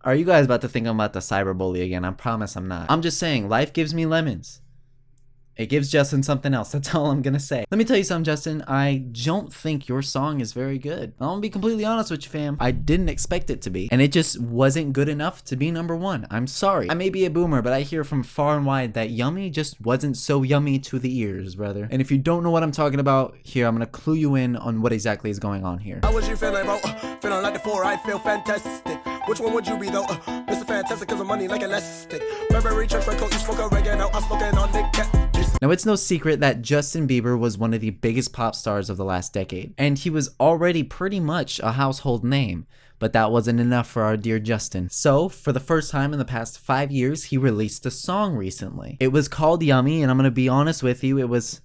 Are you guys about to think I'm about to cyberbully again? I promise I'm not. I'm just saying, life gives me lemons. It gives Justin something else. That's all I'm gonna say. Let me tell you something, Justin. I don't think your song is very good. I'm gonna be completely honest with you, fam. I didn't expect it to be. And it just wasn't good enough to be #1. I'm sorry. I may be a boomer, but I hear from far and wide that yummy just wasn't so yummy to the ears, brother. And if you don't know what I'm talking about, here, I'm gonna clue you in on what exactly is going on here. How was you feeling, bro? Feeling like the 4, I feel fantastic. Which one would you be, though? Mr. Fantastic, cause of money like elastic. Burberry, church, red coat, you smoke oregano, I'm smoking on the cat. Now, it's no secret that Justin Bieber was one of the biggest pop stars of the last decade, and he was already pretty much a household name, but that wasn't enough for our dear Justin. So, for the first time in the past 5 years, he released a song recently. It was called Yummy, and I'm gonna be honest with you, it was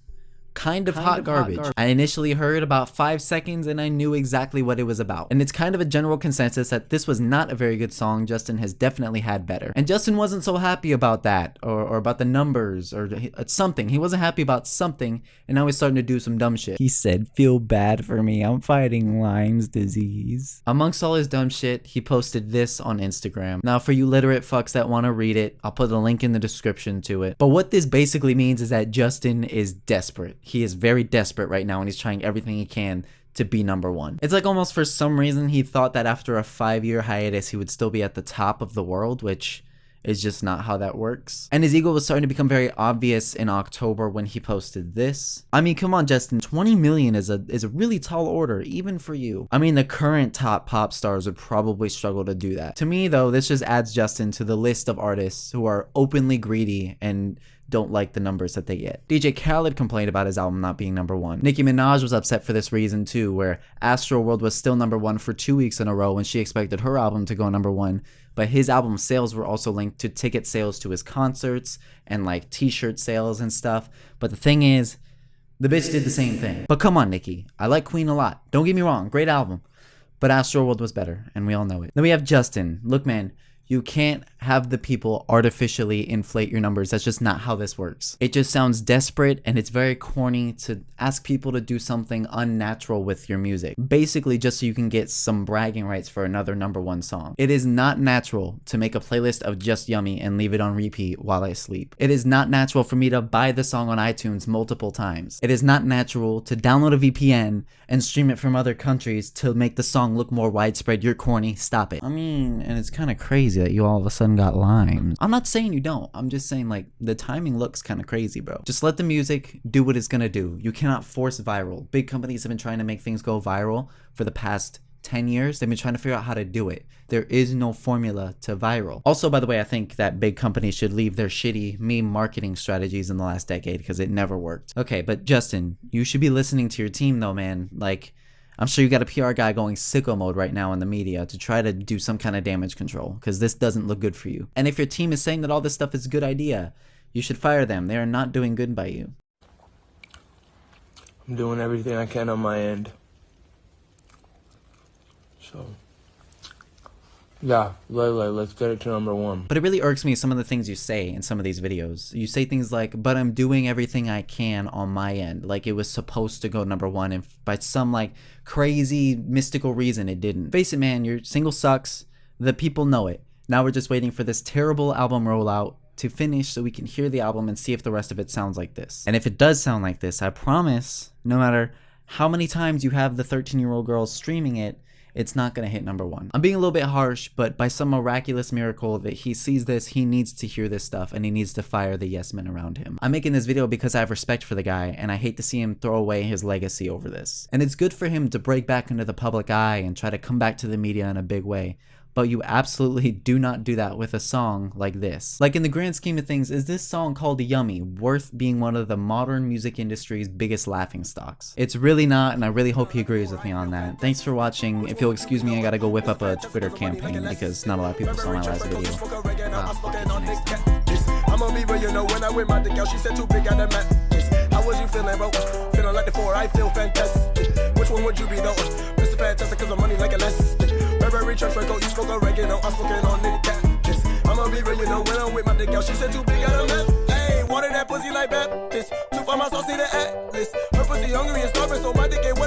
kind of hot garbage. I initially heard about 5 seconds and I knew exactly what it was about. And it's kind of a general consensus that this was not a very good song. Justin has definitely had better. And Justin wasn't so happy about that or about the numbers or something. He wasn't happy about something and now he's starting to do some dumb shit. He said, "Feel bad for me. I'm fighting Lyme's disease." Amongst all his dumb shit, he posted this on Instagram. Now for you literate fucks that want to read it, I'll put a link in the description to it. But what this basically means is that Justin is desperate. He is very desperate right now and he's trying everything he can to be #1. It's like almost for some reason he thought that after a 5-year hiatus he would still be at the top of the world, which is just not how that works. And his ego was starting to become very obvious in October when he posted this. I mean, come on, Justin, 20 million is a really tall order, even for you. I mean, the current top pop stars would probably struggle to do that. To me, though, this just adds Justin to the list of artists who are openly greedy and don't like the numbers that they get. DJ Khaled complained about his album not being #1. Nicki Minaj was upset for this reason too, where Astroworld was still #1 for 2 weeks in a row when she expected her album to go #1, but his album sales were also linked to ticket sales to his concerts and like t-shirt sales and stuff. But the thing is, the bitch did the same thing. But come on, Nicki, I like Queen a lot. Don't get me wrong, great album. But Astroworld was better, and we all know it. Then we have Justin. Look, man, you can't have the people artificially inflate your numbers. That's just not how this works. It just sounds desperate and it's very corny to ask people to do something unnatural with your music. Basically just so you can get some bragging rights for another #1 song. It is not natural to make a playlist of just Yummy and leave it on repeat while I sleep. It is not natural for me to buy the song on iTunes multiple times. It is not natural to download a VPN and stream it from other countries to make the song look more widespread. You're corny. Stop it. I mean, and it's kind of crazy that you all of a sudden got Lyme. I'm not saying you don't. I'm just saying like the timing looks kind of crazy, bro. Just let the music do what it's gonna do. You cannot force viral. Big companies have been trying to make things go viral for the past 10 years. They've been trying to figure out how to do it. There is no formula to viral. Also, by the way, I think that big companies should leave their shitty meme marketing strategies in the last decade because it never worked. Okay, but Justin, you should be listening to your team though, man. Like, I'm sure you got a PR guy going sicko mode right now in the media to try to do some kind of damage control because this doesn't look good for you. And if your team is saying that all this stuff is a good idea, you should fire them. They are not doing good by you. I'm doing everything I can on my end. So, yeah, let's get it to #1. But it really irks me some of the things you say in some of these videos. You say things like, but I'm doing everything I can on my end. Like it was supposed to go #1 and by some like crazy mystical reason it didn't. Face it, man, your single sucks. The people know it. Now we're just waiting for this terrible album rollout to finish so we can hear the album and see if the rest of it sounds like this. And if it does sound like this, I promise, no matter how many times you have the 13-year-old girl streaming it, it's not gonna hit #1. I'm being a little bit harsh, but by some miraculous miracle that he sees this, he needs to hear this stuff and he needs to fire the yes men around him. I'm making this video because I have respect for the guy and I hate to see him throw away his legacy over this. And it's good for him to break back into the public eye and try to come back to the media in a big way. But you absolutely do not do that with a song like this. Like in the grand scheme of things, is this song called Yummy worth being one of the modern music industry's biggest laughingstocks? It's really not, and I really hope he agrees with me on that. Thanks for watching. If you'll excuse me, I gotta go whip up a Twitter campaign because not a lot of people saw my last video. I'm gonna be real, you know, when I went my dick out, she said too big at the mat. How was you feeling, bro? Feeling like the 4, I feel fantastic. Which one would you be, though? Mr. Fantastic, cause of money like elastic. Burberry, church, red coat, you smoke oregano, I'm smoking on the cat. I'm gonna be real, you know, when I'm with my dick out, she said too big at the mat. Hey, water that pussy like Baptist. Too far, my sauce, see the atlas. Her pussy hungry and starving, so my dick ain't what